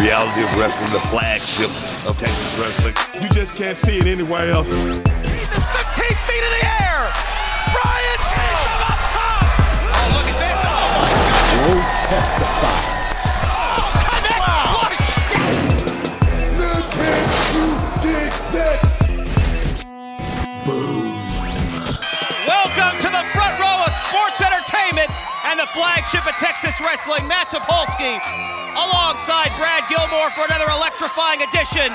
reality of wrestling, the flagship of Texas wrestling. You just can't see it anywhere else. He's 15 feet in the air. Brian takes him up top. Oh, look at this. Oh, my God. Will testify. Oh, connect flush. Look at you did that. Boom. Welcome to the front row of sports entertainment and the flagship of Texas wrestling, Matt Topolsky, alongside Brad Gilmore for another electrifying edition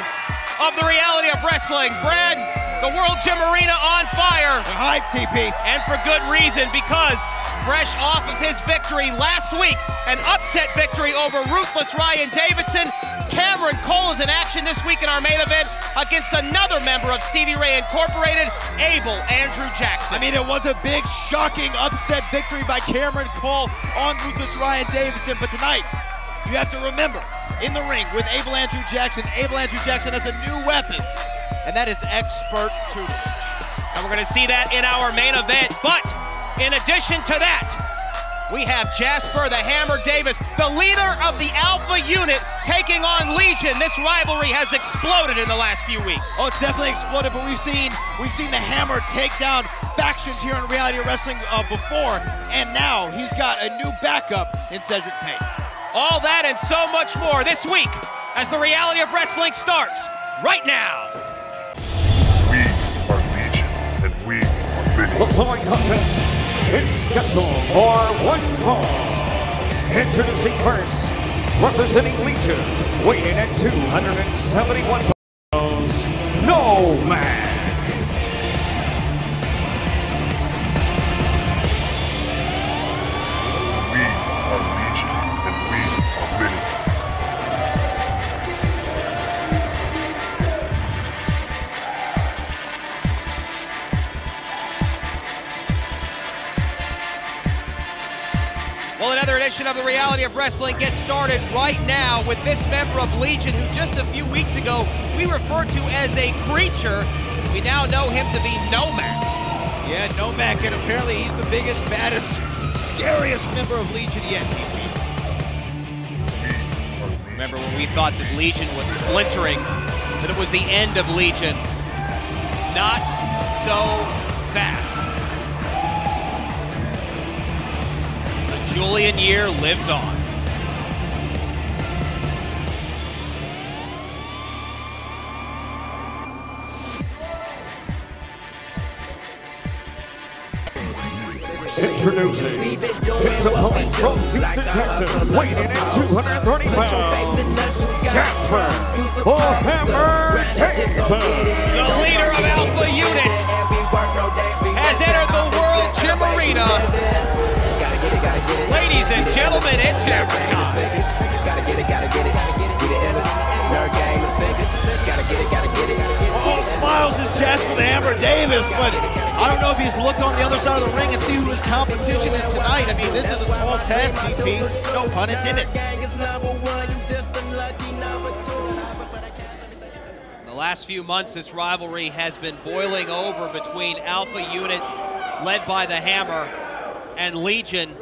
of the reality of wrestling. Brad, the World Gym Arena on fire. The hype, TP. And for good reason, because fresh off of his victory last week, an upset victory over ruthless Ryan Davidson, Cameron Cole is in action this week in our main event against another member of Stevie Ray Incorporated, Andrew Jackson. I mean, it was a big, shocking, upset victory by Cameron Cole on ruthless Ryan Davidson, but tonight, you have to remember, in the ring with Andrew Jackson has a new weapon, and that is expert tutelage. And we're going to see that in our main event, but in addition to that, we have Jasper the Hammer Davis, the leader of the Alpha unit, taking on Legion. This rivalry has exploded in the last few weeks. Oh, it's definitely exploded, but we've seen the Hammer take down factions here in reality of wrestling before, and now he's got a new backup in Cedric Payne. All that and so much more this week as the reality of wrestling starts right now. We are Legion, and we are winning. The following contest is scheduled for one fall. Introducing first, representing Legion, weighing at 271 pounds, Nomad. We are Legion, and we are winning. Well, another edition of the reality of wrestling gets started right now with this member of Legion who just a few weeks ago we referred to as a creature. We now know him to be Nomad. Yeah, Nomad, and apparently he's the biggest, baddest, scariest member of Legion yet, TP. Remember when we thought that Legion was splintering, that it was the end of Legion? Not so fast. Julian year lives on. Introducing his opponent from Houston, Texas, weighing in at 230 pounds, Jasper the Hammer Davis. The leader of Alpha Unit has entered the World Gym Arena. Ladies and gentlemen, it's hammer time. All smiles is Jasper the Hammer Davis, but I don't know if he's looked on the other side of the ring and see who his competition is tonight. I mean, this is a tall task, TP. No pun intended. The last few months, this rivalry has been boiling over between Alpha Unit, led by the Hammer, and Legion,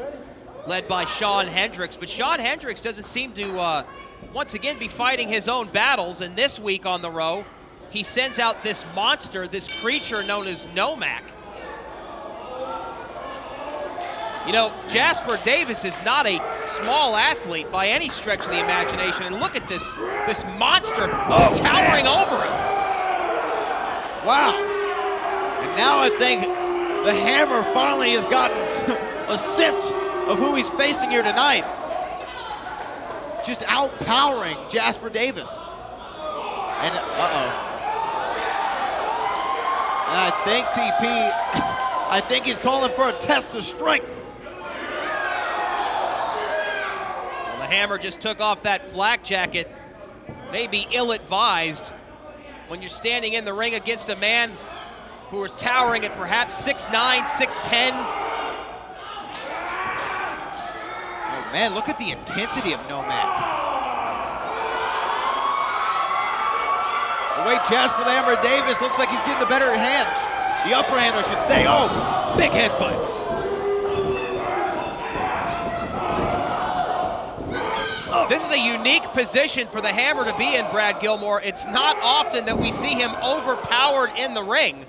led by Shawn Hendricks. But Shawn Hendricks doesn't seem to, once again, be fighting his own battles. And this week on the row, he sends out this monster, this creature known as Nomad. You know, Jasper Davis is not a small athlete by any stretch of the imagination. And look at this monster towering over him. Wow. And now I think the Hammer finally has gotten a sense of who he's facing here tonight. Just outpowering Jasper Davis. And, And I think, TP, I think he's calling for a test of strength. Well, the Hammer just took off that flak jacket. Maybe ill-advised when you're standing in the ring against a man who is towering at perhaps 6'9", 6'10". Oh man, look at the intensity of Nomad. The way Jasper the Hammer Davis looks like he's getting the better hand. The upper hand, I should say. Oh, big headbutt. This is a unique position for the Hammer to be in, Brad Gilmore. It's not often that we see him overpowered in the ring.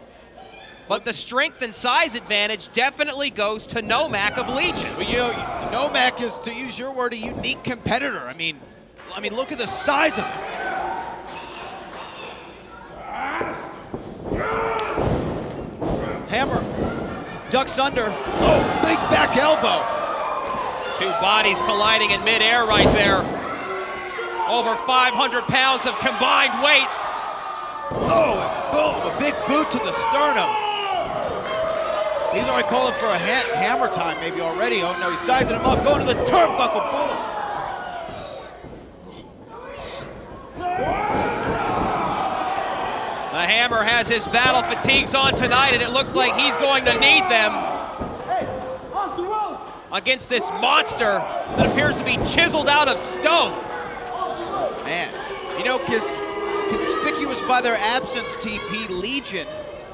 But the strength and size advantage definitely goes to Nomak of Legion. Well, you know, Nomak is, to use your word, a unique competitor. I mean, look at the size of him. Hammer ducks under. Oh, big back elbow. Two bodies colliding in midair right there. Over 500 pounds of combined weight. Oh, and boom, a big boot to the sternum. He's already calling for a hammer time maybe already. Oh no, he's sizing him up, going to the turnbuckle, boom. The Hammer has his battle fatigues on tonight, and it looks like he's going to need them against this monster that appears to be chiseled out of stone. Man, you know, conspicuous by their absence, TP, Legion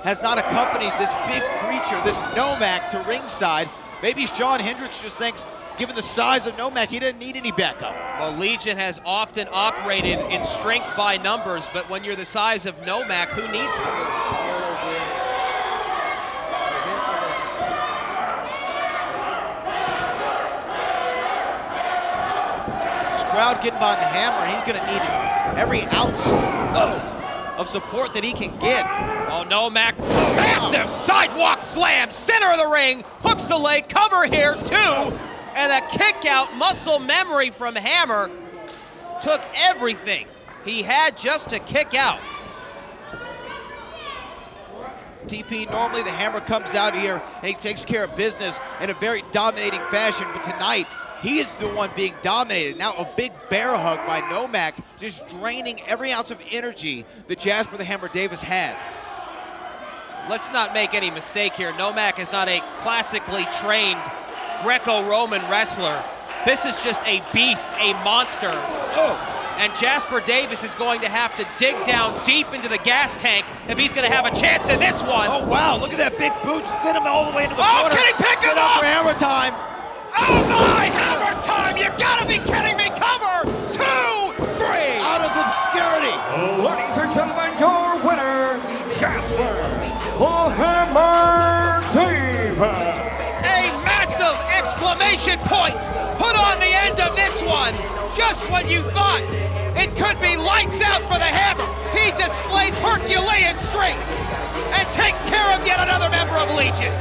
has not accompanied this big creature, this Nomak, to ringside. Maybe Shawn Hendricks just thinks, given the size of Nomak, he didn't need any backup. Well, Legion has often operated in strength by numbers, but when you're the size of Nomak, who needs them? This crowd getting behind the Hammer, and he's going to need every ounce of support that he can get. Oh, Nomak, massive sidewalk slam, center of the ring, hooks the leg, cover here, too. And a kick out muscle memory from Hammer took everything he had just to kick out. TP, normally the Hammer comes out here and he takes care of business in a very dominating fashion, but tonight he is the one being dominated. Now a big bear hug by Nomak, just draining every ounce of energy that Jasper the Hammer Davis has. Let's not make any mistake here. Nomak is not a classically trained Greco-Roman wrestler. This is just a beast, a monster. Oh. And Jasper Davis is going to have to dig down deep into the gas tank if he's going to have a chance in this one. Oh, wow, look at that big boot. Send him all the way into the corner. Oh, can he pick it up? For Hammer time. Oh, my, Hammer time. You got to be kidding me. Cover, 2, 3. Out of obscurity. Ladies and gentlemen, your winner, Jasper the Hammer Davis. A massive exclamation point put on the end of this one. Just when you thought it could be lights out for the Hammer, he displays Herculean strength and takes care of yet another member of Legion.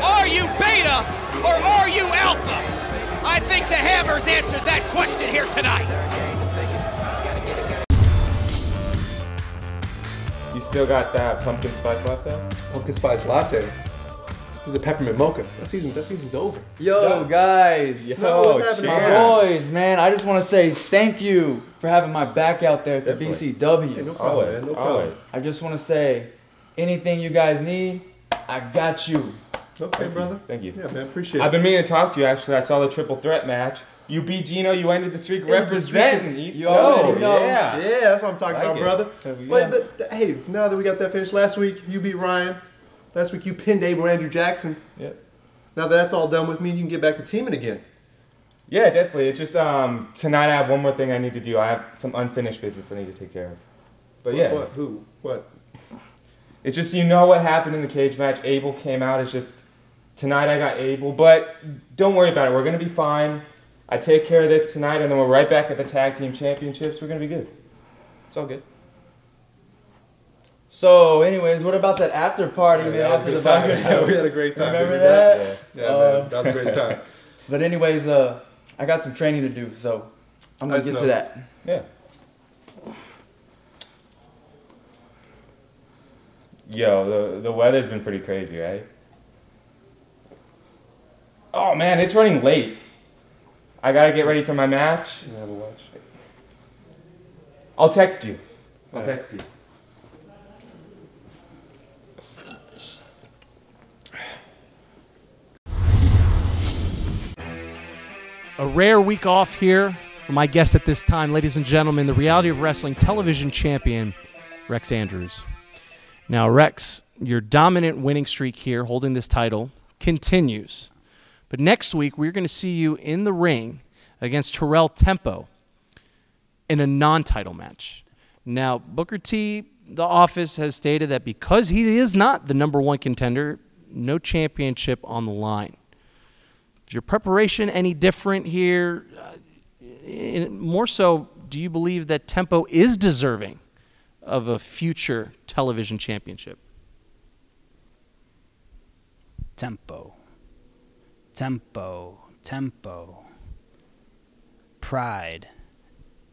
Are you beta or are you alpha? I think the Hammer's answered that question here tonight. You still got that pumpkin spice latte? Pumpkin spice latte. This is a peppermint mocha. That season's over. Yo, guys. What's happening? My boys, man. I just want to say thank you for having my back out there at the BCW. Hey, no problem, man. No problem. I just want to say, anything you guys need, I got you. Okay, brother. Thank you. Yeah, man. Appreciate it. I've been meaning to talk to you, actually. I saw the triple threat match. You beat Gino, you ended the streak representing East. You already know. Yeah. Yeah, that's what I'm talking about, brother. Yeah. But hey, now that we got that finished last week, you beat Ryan. Last week you pinned Abel Andrew Jackson. Yep. Now that that's all done with me, you can get back to teaming again. Yeah, definitely. It's just tonight I have one more thing I need to do. I have some unfinished business I need to take care of. But yeah. What? Who? What? It's just, you know what happened in the cage match. Abel came out. It's just, tonight I got Abel. But don't worry about it. We're going to be fine. I take care of this tonight, and then we're right back at the tag team championships. We're going to be good. It's all good. So, anyways, what about that after party, man? After the time. Yeah, we had a great time. Remember that? Yeah, man. That was a great time. But anyways, I got some training to do, so I'm going to get to that. Yeah. Yo, the weather's been pretty crazy, right? Oh, man, it's running late. I got to get ready for my match. Yeah, we'll watch. I'll text you. I'll text you. A rare week off here for my guest at this time, ladies and gentlemen, the Reality of Wrestling television champion, Rex Andrews. Now, Rex, your dominant winning streak here, holding this title, continues. But next week, we're going to see you in the ring against Terrell Tempo. in a non-title match. Now, Booker T, the office has stated that because he is not the #1 contender, no championship on the line. Is your preparation any different here? More so, do you believe that Tempo is deserving of a future television championship? Tempo. Tempo. Tempo. Pride.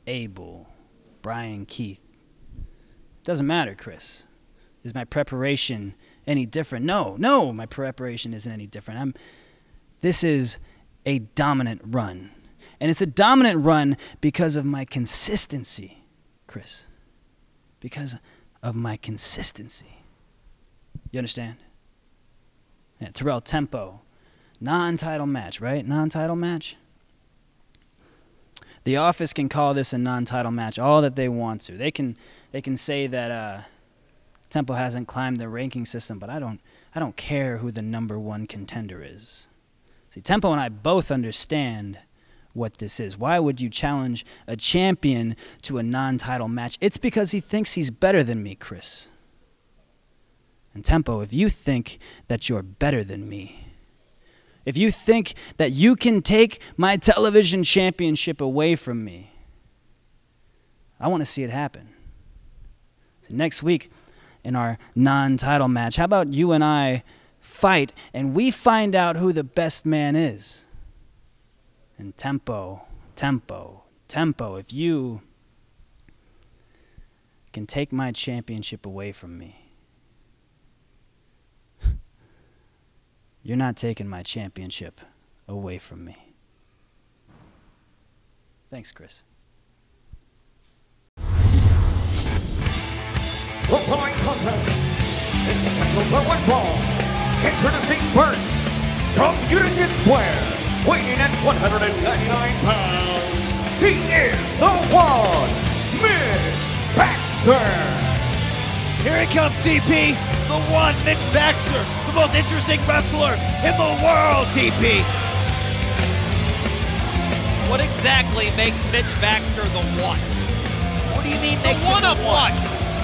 Abel. Brian Keith. Doesn't matter, Chris. Is my preparation any different? No, my preparation isn't any different. This is a dominant run. And it's a dominant run because of my consistency, Chris. Because of my consistency. You understand? Yeah, Terrell, Tempo. Non-title match, right? Non-title match? The office can call this a non-title match all that they want to. They can say that Tempo hasn't climbed the ranking system, but I don't care who the #1 contender is. See, Tempo and I both understand what this is. Why would you challenge a champion to a non-title match? It's because he thinks he's better than me, Chris. And Tempo, if you think that you're better than me, if you think that you can take my television championship away from me, I want to see it happen. So next week, in our non-title match, how about you and I fight and we find out who the best man is? And Tempo, if you can take my championship away from me, you're not taking my championship away from me. Thanks, Chris. The following contest is scheduled for one fall. Introducing first, from Union Square, weighing in at 199 pounds, he is the one, Mitch Baxter. Here he comes, TP, the one, Mitch Baxter, the most interesting wrestler in the world, TP. What exactly makes Mitch Baxter the one? What do you mean makes the one him of what?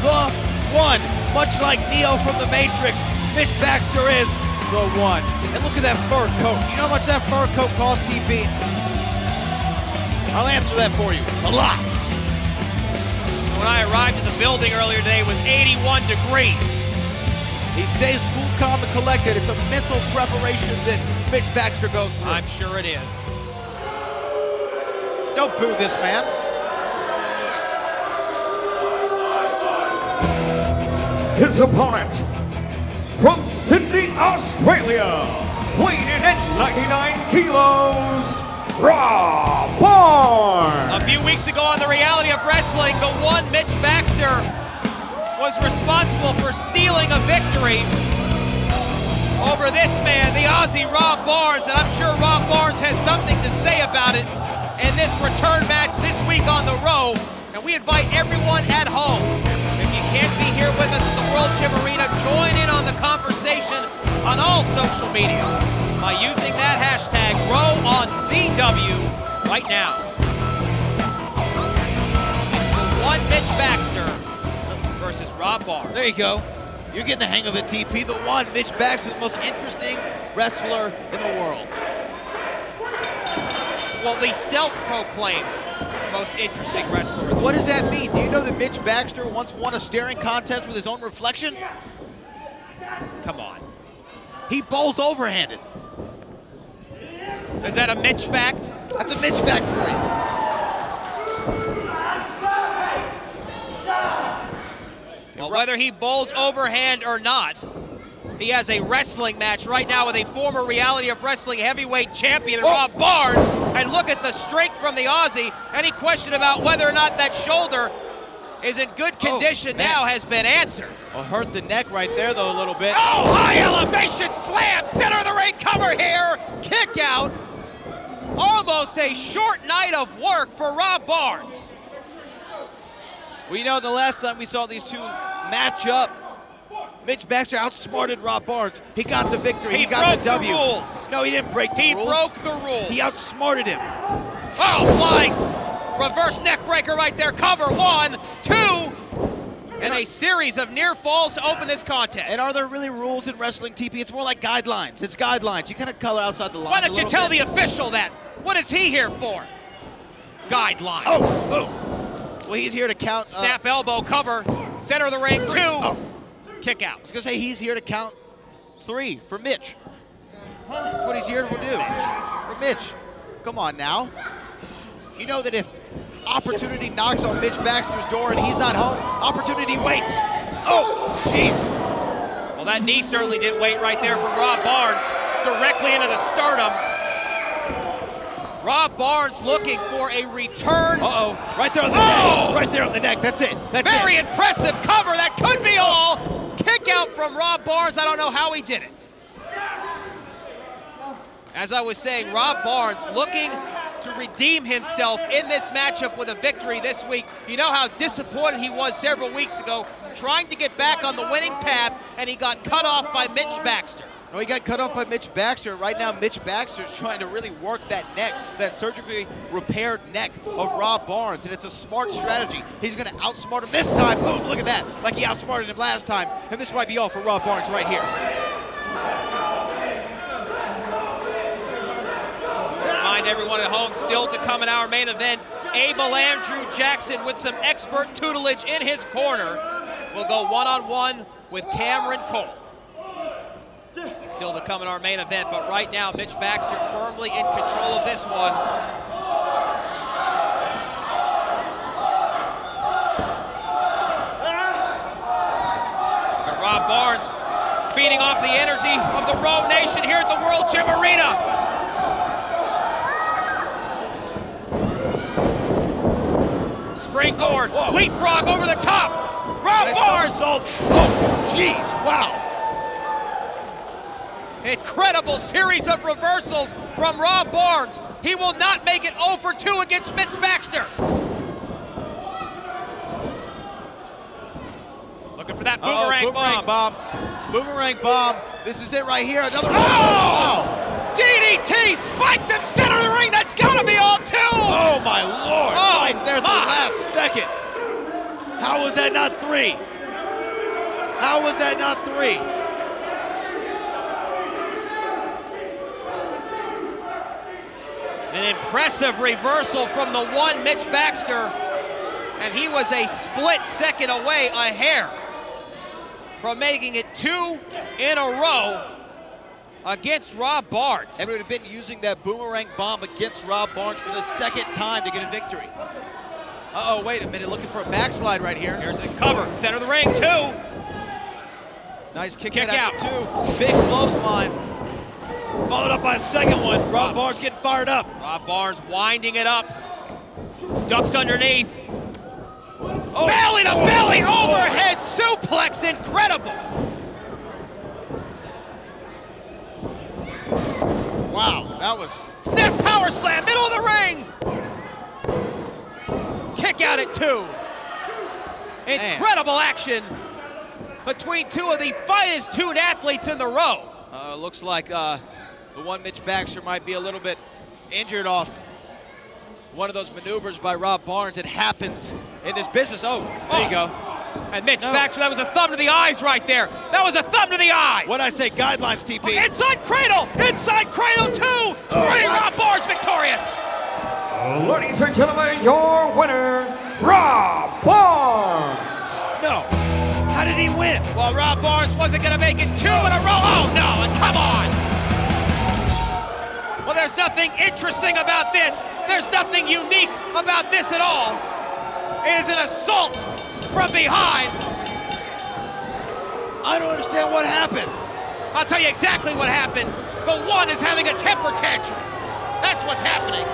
The one. Much like Neo from The Matrix, Mitch Baxter is the one. And look at that fur coat. You know how much that fur coat costs, TP? I'll answer that for you. A lot. When I arrived in the building earlier today, it was 81 degrees. He stays cool, calm, and collected. It's a mental preparation that Mitch Baxter goes through. I'm sure it is. Don't boo this man. His opponent, from Sydney, Australia, weighing in at 99 kilos, Rob Barnes. A few weeks ago on The Reality of Wrestling, the one Mitch Baxter was responsible for stealing a victory over this man, the Aussie Rob Barnes, and I'm sure Rob Barnes has something to say about it in this return match this week on the Row, and we invite everyone at home. If you can't be here with us at the World Gym Arena, join in on the conversation on all social media by using that hashtag RowOnCW right now. It's the one Mitch Baxter versus Rob Barnes. There you go. You're getting the hang of it, TP. The one, Mitch Baxter, the most interesting wrestler in the world. Well, the self-proclaimed most interesting wrestler. What does that mean? Do you know that Mitch Baxter once won a staring contest with his own reflection? Come on. He bowls overhanded. Is that a Mitch fact? That's a Mitch fact for you. Well, whether he bowls overhand or not, he has a wrestling match right now with a former Reality of Wrestling heavyweight champion, Rob Barnes. And look at the strength from the Aussie. Any question about whether or not that shoulder is in good condition now has been answered. Well, hurt the neck right there, though, a little bit. Oh, high elevation slam, center of the ring cover here, kick out. Almost a short night of work for Rob Barnes. Well, you know, the last time we saw these two match up, Mitch Baxter outsmarted Rob Barnes. He got the victory. He got the W. He broke the rules. No, he didn't break the rules. He broke the rules. He outsmarted him. Oh, flying Reverse neck breaker right there. Cover 1, 2, and a series of near falls to open this contest. And are there really rules in wrestling, TP? It's more like guidelines. It's guidelines. You kind of color outside the line. Why don't you tell the official that? What is he here for? Guidelines. Oh, boom. Well, he's here to count. Snap elbow, cover, center of the ring, 2, kick out. I was going to say he's here to count 3 for Mitch. That's what he's here to do. For Mitch. Come on now. You know that if opportunity knocks on Mitch Baxter's door and he's not home, opportunity waits. Oh, jeez. Well, that knee certainly didn't wait right there from Rob Barnes, directly into the sternum. Rob Barnes looking for a return. Right there on the neck. Right there on the neck. That's it. Very impressive cover. That could be all. Kick out from Rob Barnes. I don't know how he did it. As I was saying, Rob Barnes looking to redeem himself in this matchup with a victory this week. You know how disappointed he was several weeks ago, trying to get back on the winning path, and he got cut off by Mitch Baxter. No, he got cut off by Mitch Baxter. Right now, Mitch Baxter's trying to really work that neck, that surgically repaired neck of Rob Barnes, and it's a smart strategy. He's going to outsmart him this time. Boom, look at that, like he outsmarted him last time, and this might be all for Rob Barnes right here. Remind everyone at home, still to come in our main event, Abel Andrew Jackson with some expert tutelage in his corner will go one-on-one with Cameron Cole. Still to come in our main event, but right now Mitch Baxter firmly in control of this one. And Rob Barnes feeding off the energy of the Row Nation here at the World Gym Arena. Springboard, leapfrog over the top. Rob Barnes. Oh, jeez, wow. Incredible series of reversals from Rob Barnes. He will not make it 0 for 2 against Mitch Baxter. Looking for that boomerang bomb. Boomerang bomb. This is it right here. Another one. Oh! DDT spiked him center of the ring. That's got to be all 2. Oh, my Lord. Oh, right there at the last second. How was that not 3? How was that not 3? An impressive reversal from the one Mitch Baxter, and he was a split second away, a hair, from making it 2 in a row against Rob Barnes. And would have been using that boomerang bomb against Rob Barnes for the second time to get a victory. Uh-oh, wait a minute, looking for a backslide right here. Here's a cover, center of the ring, 2. Nice kick out. 2. Big clothesline. Followed up by a second one. Rob Barnes getting fired up. Rob Barnes winding it up. Ducks underneath. Belly to belly, overhead suplex, incredible. Wow, that was... Snap power slam, middle of the ring. Kick out at 2. Incredible action between 2 of the finest tuned athletes in the row. Looks like the one Mitch Baxter might be a little bit injured off one of those maneuvers by Rob Barnes. It happens in this business. Oh, there you go. And Mitch Baxter, that was a thumb to the eyes right there. That was a thumb to the eyes. What'd I say? Guidelines, TP. Inside cradle 2. Rob Barnes victorious. Ladies and gentlemen, your winner, Rob Barnes. No. How did he win? Well, Rob Barnes wasn't going to make it 2 in a row. Oh, no, and come on. Well, there's nothing interesting about this. There's nothing unique about this at all. It is an assault from behind. I don't understand what happened. I'll tell you exactly what happened. The one is having a temper tantrum. That's what's happening.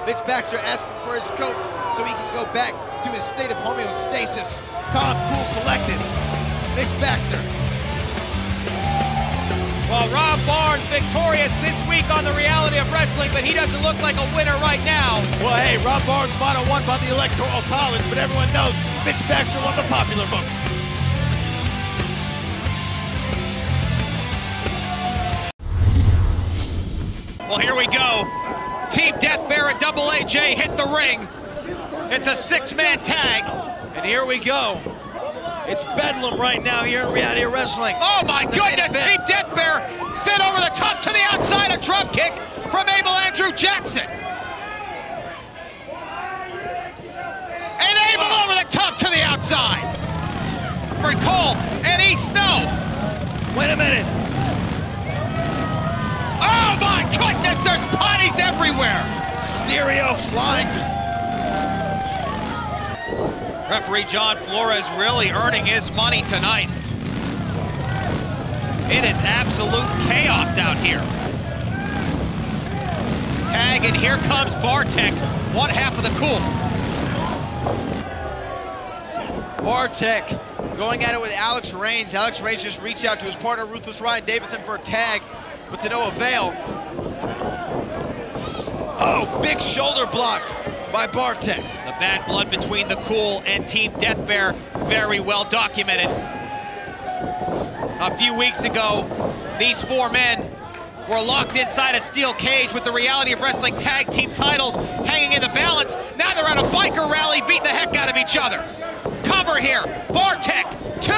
Mitch Baxter asking for his coat so he can go back to his state of homeostasis. Calm, cool, collected. Mitch Baxter. Well, Rob Barnes victorious this week on The Reality of Wrestling, but he doesn't look like a winner right now. Well, hey, Rob Barnes might have won by the Electoral College, but everyone knows Mitch Baxter won the popular vote. Well, here we go. Team Death Bear and Double AJ hit the ring. It's a 6-man tag. And here we go. It's bedlam right now here in Reality of Wrestling. Oh my goodness, Team Death Bear sent over the top to the outside, a drop kick from Abel Andrew Jackson. And Abel over the top to the outside. For Cole and East Snow. Wait a minute. Oh my goodness, there's bodies everywhere. Stereo flying. Referee John Flores really earning his money tonight. It is absolute chaos out here. Tag, and here comes Bartek, one half of the Cool. Bartek going at it with Alex Reigns. Alex Reigns just reached out to his partner, Ruthless Ryan Davidson, for a tag, but to no avail. Oh, big shoulder block by Bartek. The bad blood between the Cool and Team Death Bear, very well documented. A few weeks ago, these 4 men were locked inside a steel cage with the Reality of Wrestling tag team titles hanging in the balance. Now they're at a biker rally beating the heck out of each other. Cover here, Bartek, 2.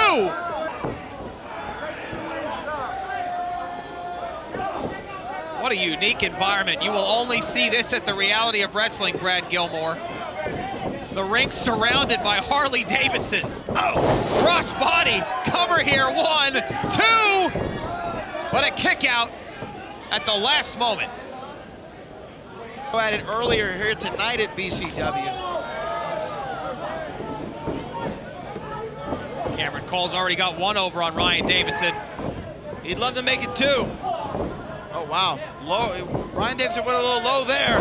What a unique environment. You will only see this at the Reality of Wrestling, Brad Gilmore. The ring surrounded by Harley Davidsons. Oh, cross body, cover here, 1, 2. But a kick out at the last moment. We had it earlier here tonight at BCW. Cameron Cole's already got 1 over on Ryan Davidson. He'd love to make it 2. Oh, wow. Low. Ryan Davidson went a little low there.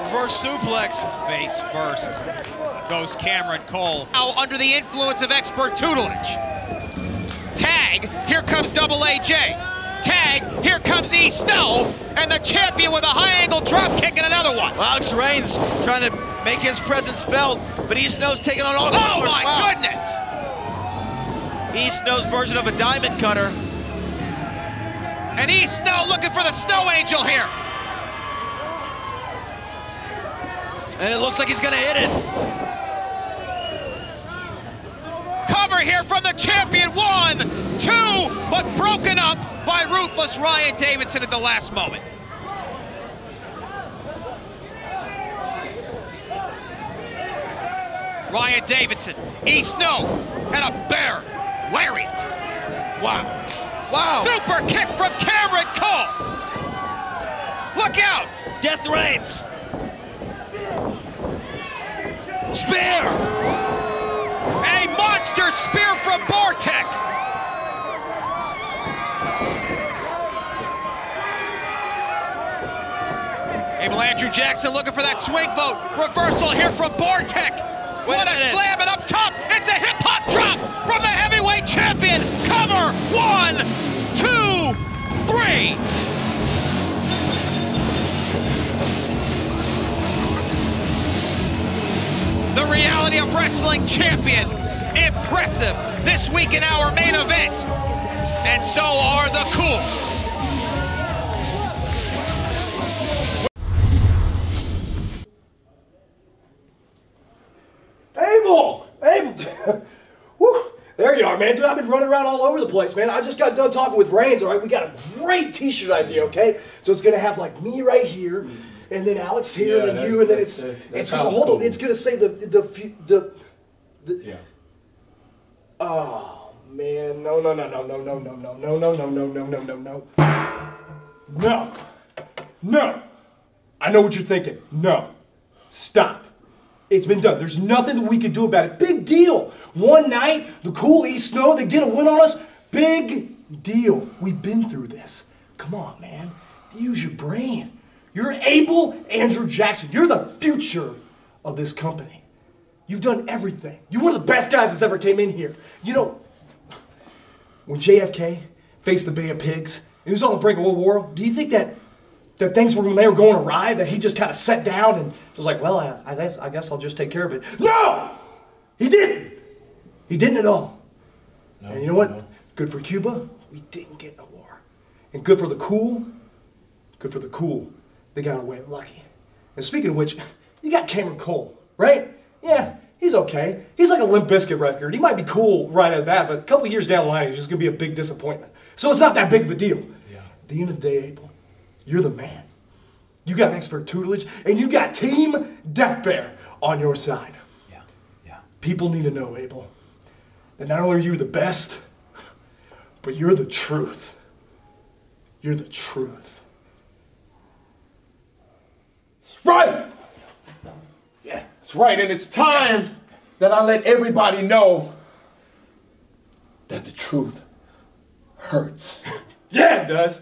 Reverse suplex. Face first goes Cameron Cole. Now under the influence of expert tutelage. Tag, here comes Double AJ. Tag, here comes E Snow, and the champion with a high angle drop kick and another one. Well, Alex Reigns trying to make his presence felt, but E Snow's taking on all. Oh my goodness! E Snow's version of a diamond cutter. And E Snow looking for the Snow Angel here. And it looks like he's gonna hit it. Cover here from the champion, 1, 2, but broken up by Ruthless Ryan Davidson at the last moment. Ryan Davidson, E Snow, and a bear lariat. Wow. Wow. Super kick from Cameron Cole. Look out. Death Reigns. Spear. A monster spear from Bartek. Abel Andrew Jackson looking for that swing vote. Reversal here from Bartek. What a slam, and up top, it's a hip-hop drop from the heavyweight champion. Cover, 1, 2, 3. The Reality of Wrestling champion. Impressive this week in our main event. And so are the Cool. Abel! Woo! There you are, man. Dude, I've been running around all over the place, man. I just got done talking with Reigns, all right? We got a great t-shirt idea, okay? So it's going to have, like, me right here, and then Alex here, and then you, and then it's gonna, hold on, it's going to say the yeah. Oh, man. No. No. I know what you're thinking. No. Stop. It's been done. There's nothing that we can do about it. Big deal. One night, the Cool East Snow, they get a win on us. Big deal. We've been through this. Come on, man. Use your brain. You're Abel Andrew Jackson. You're the future of this company. You've done everything. You're one of the best guys that's ever came in here. You know, when JFK faced the Bay of Pigs, and he was on the brink of World War, do you think that things were, when they were going awry, that he just kind of sat down and was like, well, I guess I'll just take care of it? No! He didn't. He didn't at all. No, and you know what? No. Good for Cuba, we didn't get in a war. And good for the Cool, Good for the cool. They got away lucky. And speaking of which, you got Cameron Cole, right? Yeah, he's okay. He's like a Limp Bizkit record. He might be cool right at that, but a couple years down the line, he's just going to be a big disappointment. So it's not that big of a deal. Yeah. At the end of the day, Abel, you're the man. You got expert tutelage, and you got Team Death Bear on your side. Yeah. People need to know, Abel, that not only are you the best, but you're the truth. You're the truth. That's right! Yeah, that's right, and it's time that I let everybody know that the truth hurts. Yeah, it does.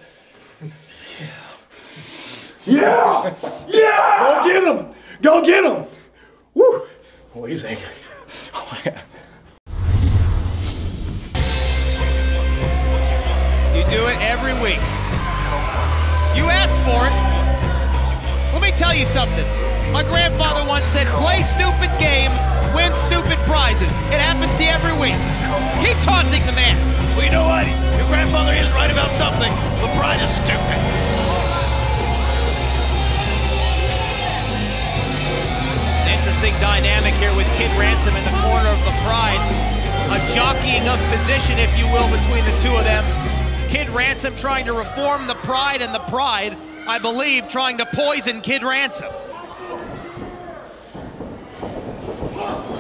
Yeah! Yeah! Go get him! Go get him! Woo! Oh, he's angry. Oh, yeah. You do it every week. You asked for it. Let me tell you something. My grandfather once said, play stupid games, win stupid prizes. It happens to you every week. Keep taunting the man. Well, you know what? Your grandfather is right about something. The pride is stupid. Interesting dynamic here with Kid Ransom in the corner of the Pride. A jockeying of position, if you will, between the two of them. Kid Ransom trying to reform the Pride, and the Pride, I believe, trying to poison Kid Ransom.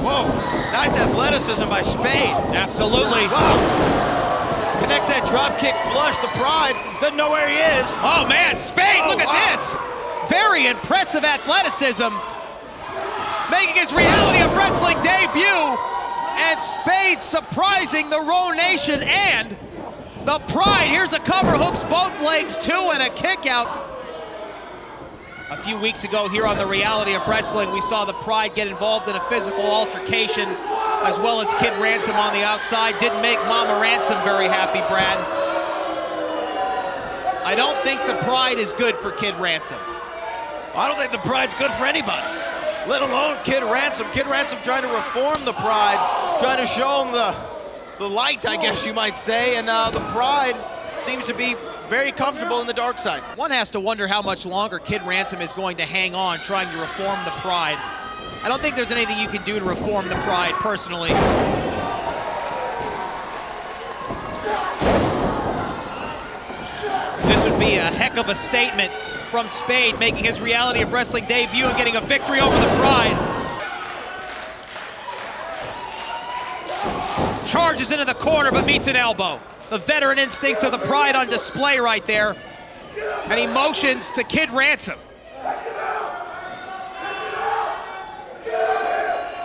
Whoa, nice athleticism by Spade. Absolutely. Wow. Connects that drop kick flush. The Pride doesn't know where he is. Oh man, Spade, look at this. Very impressive athleticism. Making his Reality of Wrestling debut. And Spade surprising the Row Nation and the Pride. Here's a cover, hooks both legs, two, and a kick out. A few weeks ago here on the Reality of Wrestling, we saw the Pride get involved in a physical altercation, as well as Kid Ransom on the outside. Didn't make Mama Ransom very happy, Brad. I don't think the Pride is good for Kid Ransom. I don't think the Pride's good for anybody, let alone Kid Ransom. Kid Ransom trying to reform the Pride, trying to show them the light, I guess you might say, and the Pride seems to be very comfortable in the dark side. One has to wonder how much longer Kid Ransom is going to hang on trying to reform the Pride. I don't think there's anything you can do to reform the Pride, personally. This would be a heck of a statement from Spade, making his Reality of Wrestling debut and getting a victory over the Pride. Charges into the corner, but meets an elbow. The veteran instincts of the Pride on display right there. And he motions to Kid Ransom.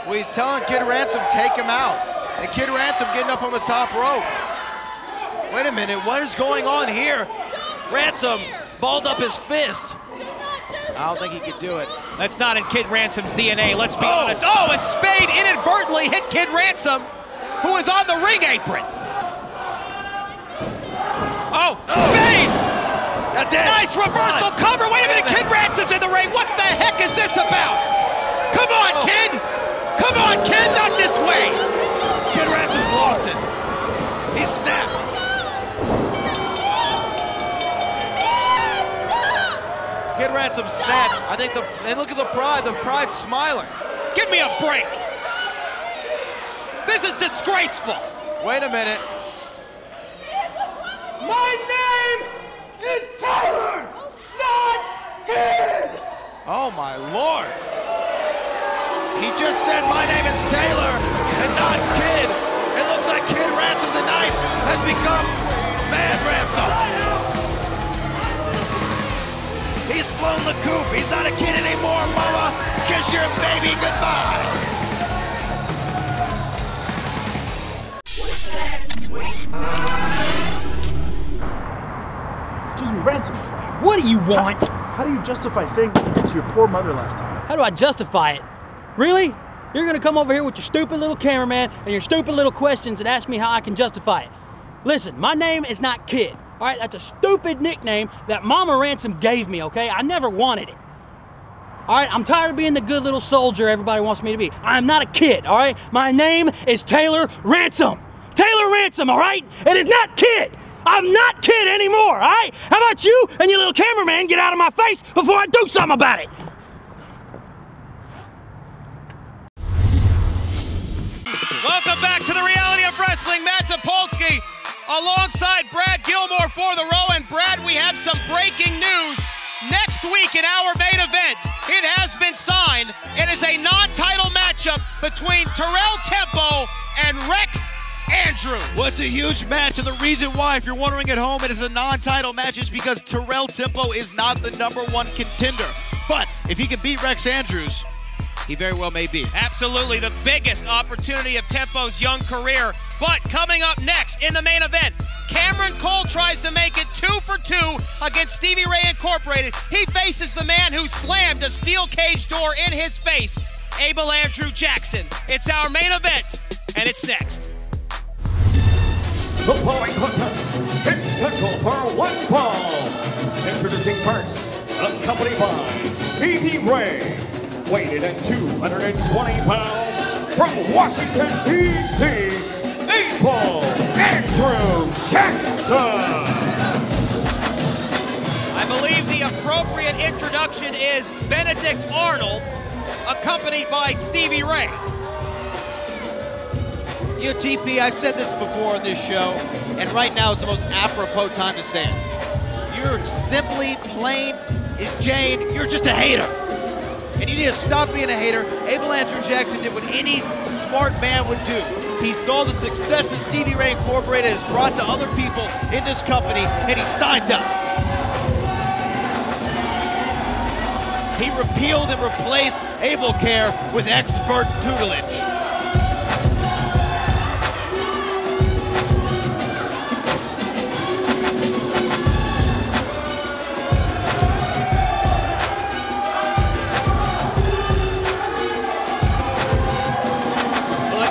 Well, he's telling Kid Ransom, take him out. And Kid Ransom getting up on the top rope. Wait a minute, what is going on here? Ransom balled up his fist. I don't think he could do it. That's not in Kid Ransom's DNA, let's be honest. Oh, and Spade inadvertently hit Kid Ransom, who is on the ring apron. Oh, Spade! That's it! Nice reversal cover! Wait a minute, Kid Ransom's in the ring! What the heck is this about? Come on, Kid! Come on, Kid, not this way! Kid Ransom's lost it. He snapped. Kid Ransom snapped. I think and look at the Pride's smiling. Give me a break! This is disgraceful! Wait a minute. My name is Taylor, not Kid! Oh my Lord. He just said my name is Taylor and not Kid. It looks like Kid Ransom tonight has become Mad Ransom. He's flown the coop. He's not a kid anymore, mama. Kiss your baby goodbye. Excuse me, Ransom. What do you want? How do you justify saying what you did to your poor mother last time? How do I justify it? Really? You're gonna come over here with your stupid little cameraman and your stupid little questions and ask me how I can justify it. Listen, my name is not Kid, all right? That's a stupid nickname that Mama Ransom gave me, okay? I never wanted it. All right, I'm tired of being the good little soldier everybody wants me to be. I'm not a kid, all right? My name is Taylor Ransom. Taylor Ransom, all right? It is not Kid. I'm not Kid anymore, all right? How about you and your little cameraman get out of my face before I do something about it? Welcome back to the Reality of Wrestling. Matt Topolsky alongside Brad Gilmore for the row. And Brad, we have some breaking news. Next week in our main event, it has been signed. It is a non-title matchup between Terrell Tempo and Rex Andrews. Well, it's a huge match, and the reason why, if you're wondering at home, it is a non-title match is because Terrell Tempo is not the #1 contender. But if he can beat Rex Andrews, he very well may be. Absolutely, the biggest opportunity of Tempo's young career. But coming up next in the main event, Cameron Cole tries to make it 2 for 2 against Stevie Ray Incorporated. He faces the man who slammed a steel cage door in his face, Abel Andrew Jackson. It's our main event, and it's next. The following contest is scheduled for 1 fall. Introducing first, accompanied by Stevie Ray, weighing in at 220 pounds, from Washington, D.C., Abel Andrew Jackson. I believe the appropriate introduction is Benedict Arnold, accompanied by Stevie Ray. You know, TP, I said this before on this show, and right now is the most apropos time to say it. You're simply plain Jane, you're just a hater. And you need to stop being a hater. Abel Andrew Jackson did what any smart man would do. He saw the success that Stevie Ray Incorporated has brought to other people in this company, and he signed up. He repealed and replaced Able Care with expert tutelage.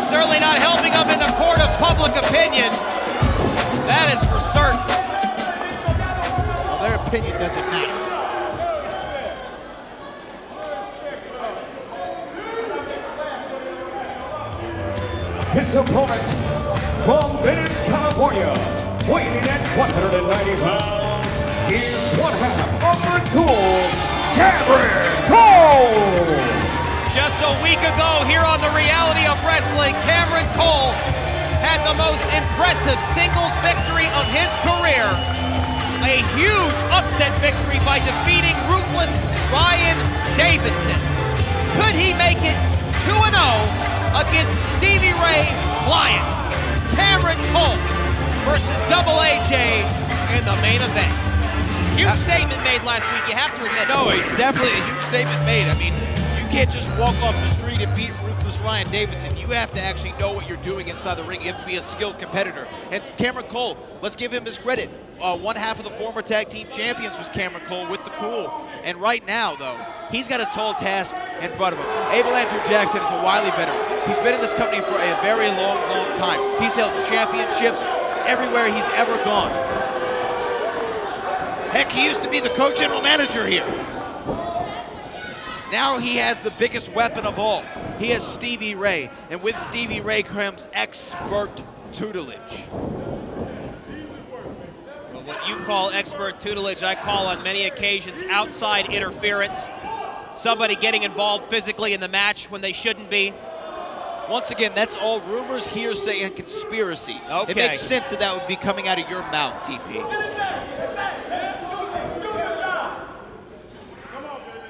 Certainly not helping up in the court of public opinion. That is for certain. Well, their opinion doesn't matter. His opponent from Venice, California, weighing in at 190 pounds, is one half of the Cool, Cameron Cole. Just a week ago here on the Reality of Wrestling, Cameron Cole had the most impressive singles victory of his career. A huge upset victory by defeating ruthless Ryan Davidson. Could he make it 2-0 against Stevie Ray Lyons? Cameron Cole versus Double AJ in the main event. Huge statement made last week, you have to admit. No, definitely a huge statement made. I mean, you can't just walk off the street and beat ruthless Ryan Davidson. You have to actually know what you're doing inside the ring. You have to be a skilled competitor. And Cameron Cole, let's give him his credit. One half of the former tag team champions was Cameron Cole with the Cool. And right now, though, he's got a tall task in front of him. Abel Andrew Jackson is a wily veteran. He's been in this company for a very long, long time. He's held championships everywhere he's ever gone. Heck, he used to be the co-general manager here. Now he has the biggest weapon of all. He has Stevie Ray, and with Stevie Ray comes expert tutelage. Well, what you call expert tutelage, I call on many occasions outside interference. Somebody getting involved physically in the match when they shouldn't be. Once again, that's all rumors, hearsay, and conspiracy. Okay. It makes sense that that would be coming out of your mouth, TP.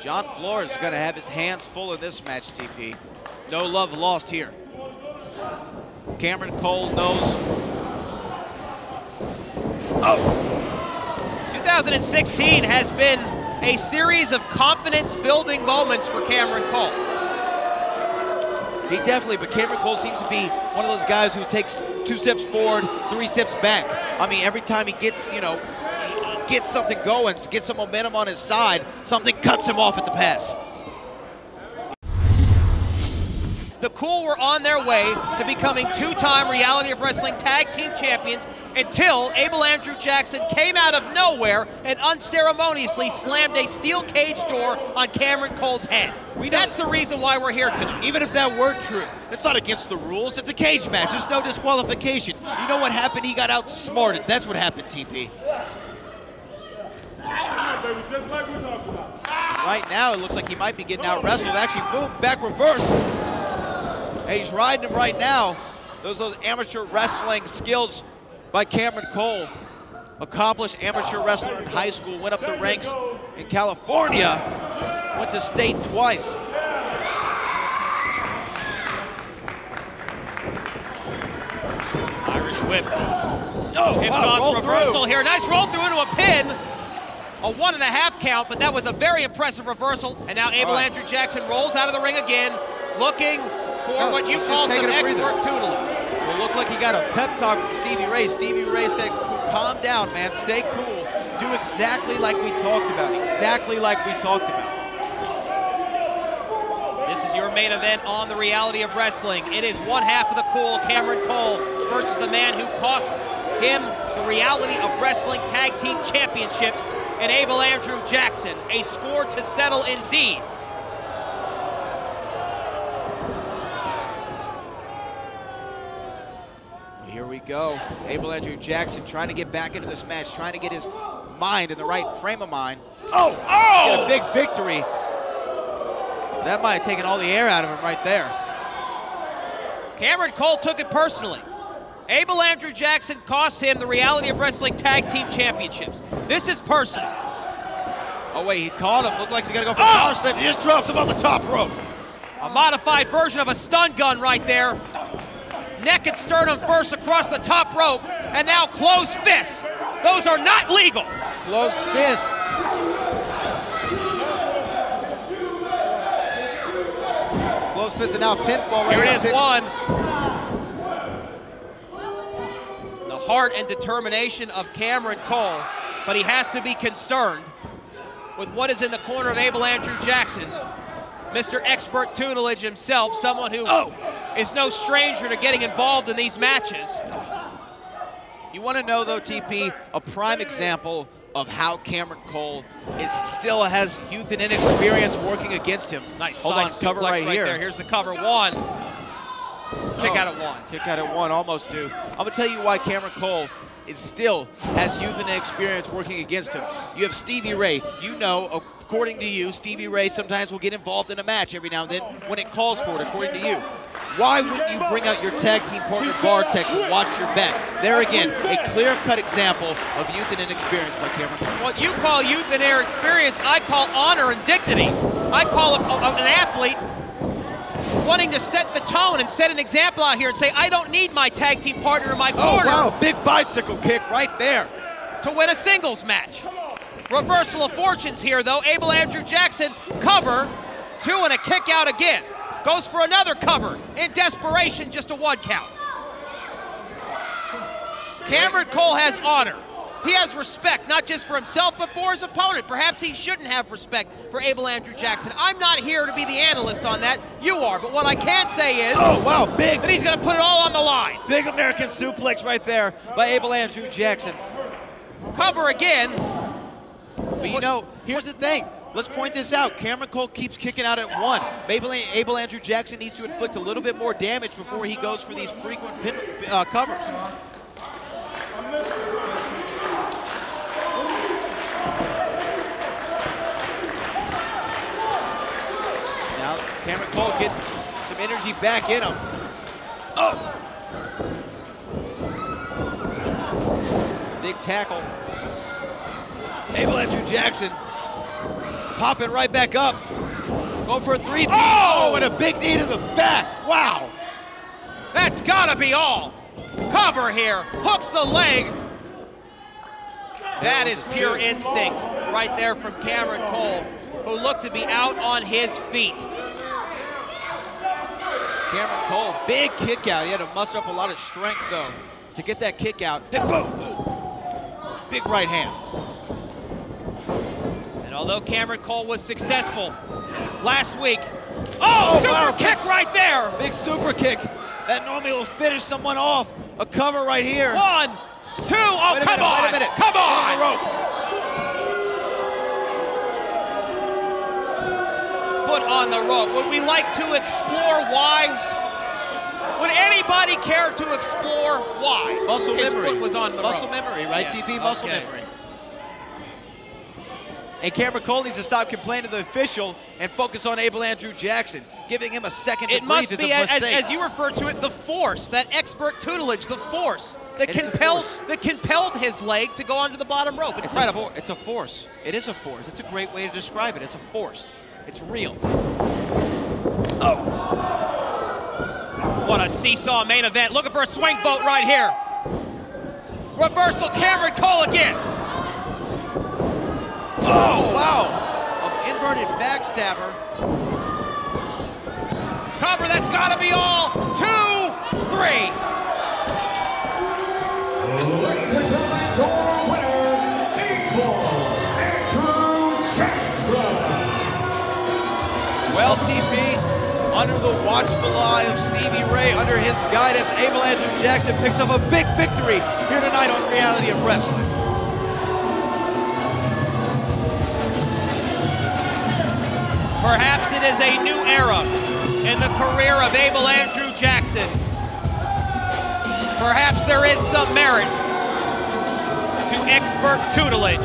John Flores is going to have his hands full in this match, TP. No love lost here. Cameron Cole knows. Oh! 2016 has been a series of confidence-building moments for Cameron Cole. He definitely, but Cameron Cole seems to be one of those guys who takes 2 steps forward, 3 steps back. I mean, every time he gets, he gets something going, gets some momentum on his side, something cuts him off at the pass. The Cool were on their way to becoming two-time Reality of Wrestling Tag Team Champions until Abel Andrew Jackson came out of nowhere and unceremoniously slammed a steel cage door on Cameron Cole's head. That's the reason why we're here tonight. Even if that were true, it's not against the rules. It's a cage match. There's no disqualification. You know what happened? He got outsmarted. That's what happened, TP. Just like we talked about. Right now, it looks like he might be getting out wrestled. Actually, boom, back reverse. Hey, he's riding him right now. Those amateur wrestling skills by Cameron Cole. Accomplished amateur wrestler in high school, went up the ranks in California, went to state twice. Irish whip. Oh, Hip wow, toss roll reversal through. here. Nice roll through into a pin. A 1.5 count, but that was a very impressive reversal. And now Abel Andrew Jackson rolls out of the ring again, looking for what you call some expert tutelage. It looked like he got a pep talk from Stevie Ray. Stevie Ray said, calm down, man, stay cool. Do exactly like we talked about, exactly like we talked about. This is your main event on the Reality of Wrestling. It is one half of the Cool, Cameron Cole, versus the man who cost him the Reality of Wrestling Tag Team Championships, and Abel Andrew Jackson. A score to settle indeed. Here we go. Abel Andrew Jackson trying to get back into this match, trying to get his mind in the right frame of mind. Oh! Get a big victory. That might have taken all the air out of him right there. Cameron Cole took it personally. Abel Andrew Jackson cost him the Reality of Wrestling Tag Team Championships. This is personal. Oh wait, he caught him. Looked like he's gonna go for a power slam. He just drops him off the top rope. A modified version of a stun gun right there. Neck and sternum first across the top rope, and now closed fists. Those are not legal. Closed fists. Closed fists and now pinfall right here. Here it is, one. The heart and determination of Cameron Cole, but he has to be concerned with what is in the corner of Abel Andrew Jackson. Mr. Expert Tutelage himself, someone who is no stranger to getting involved in these matches. You want to know, though, TP, a prime example of how Cameron Cole still has youth and inexperience working against him. Nice Hold on, cover right here. There. Here's the cover, one. Kick out at one. Kick out at one, almost two. I'm going to tell you why Cameron Cole still has youth and inexperience working against him. You have Stevie Ray. You know, according to you, Stevie Ray sometimes will get involved in a match every now and then when it calls for it, according to you. Why wouldn't you bring out your tag team partner, Bartek, to watch your back? There again, a clear-cut example of youth and inexperience by Cameron Cole. What you call youth and inexperience, I call honor and dignity. I call an athlete wanting to set the tone and set an example out here and say, I don't need my tag team partner in my corner. Oh, wow, big bicycle kick right there. To win a singles match. Reversal of fortunes here, though. Abel Andrew Jackson, cover, two and a kick out again. Goes for another cover. In desperation, just a one count. Cameron Cole has honor. He has respect, not just for himself, but for his opponent. Perhaps he shouldn't have respect for Abel Andrew Jackson. I'm not here to be the analyst on that. You are. But what I can say is, oh, wow, big. That he's going to put it all on the line. Big American suplex right there by Abel Andrew Jackson. Cover again. But you know, here's the thing. Let's point this out. Cameron Cole keeps kicking out at one. Abel Andrew Jackson needs to inflict a little bit more damage before he goes for these frequent covers. Now Cameron Cole getting some energy back in him. Oh! Big tackle. Abel Andrew Jackson popping right back up. Going for a 3-2. Oh, and a big knee to the back. Wow. That's gotta be all. Cover here. Hooks the leg. That is pure instinct right there from Cameron Cole, who looked to be out on his feet. Cameron Cole, big kick out. He had to muster up a lot of strength, though, to get that kick out. And boom. Ooh. Big right hand. And although Cameron Cole was successful last week Oh, super wow, kick right there. Big super kick. That normally will finish someone off. A cover right here. 1, 2, oh, Wait a come minute, on. wait a minute. Come on. On the rope. Foot on the rope. Would we like to explore why? Would anybody care to explore why? Muscle his memory. foot was on the Muscle rope? memory, right? Yes, TP muscle okay. memory. And Cameron Cole needs to stop complaining to the official and focus on Abel Andrew Jackson, giving him a second to It breathe must is be, a mistake. as you refer to it, the force, that expert tutelage, the force that It is a compelled force. that compelled his leg to go onto the bottom rope. Incredible. It's a force. It is a force. It's a great way to describe it. It's a force. It's real. Oh. What a seesaw main event. Looking for a swing vote right here. Reversal, Cameron Cole again. Oh, wow. An inverted backstabber. Cover, that's got to be all. 2, 3. Ladies and gentlemen, your winner, Abel Andrew Jackson. Well, TP, under the watchful eye of Stevie Ray, under his guidance, Abel Andrew Jackson picks up a big victory here tonight on Reality of Wrestling. Perhaps it is a new era in the career of Abel Andrew Jackson. Perhaps there is some merit to expert tutelage.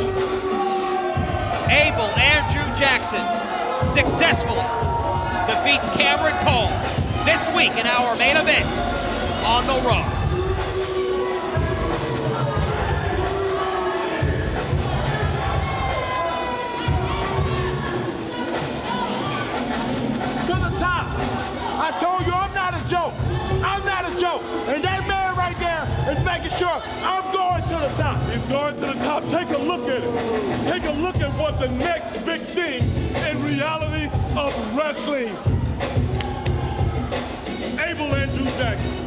Abel Andrew Jackson successfully defeats Cameron Cole this week in our main event on the Raw. To the top. I told you I'm not a joke. I'm not a joke. And that man right there is making sure I'm going to the top. He's going to the top. Take a look at it. Take a look at what the next big thing in reality of wrestling. Abel Andrew Jackson.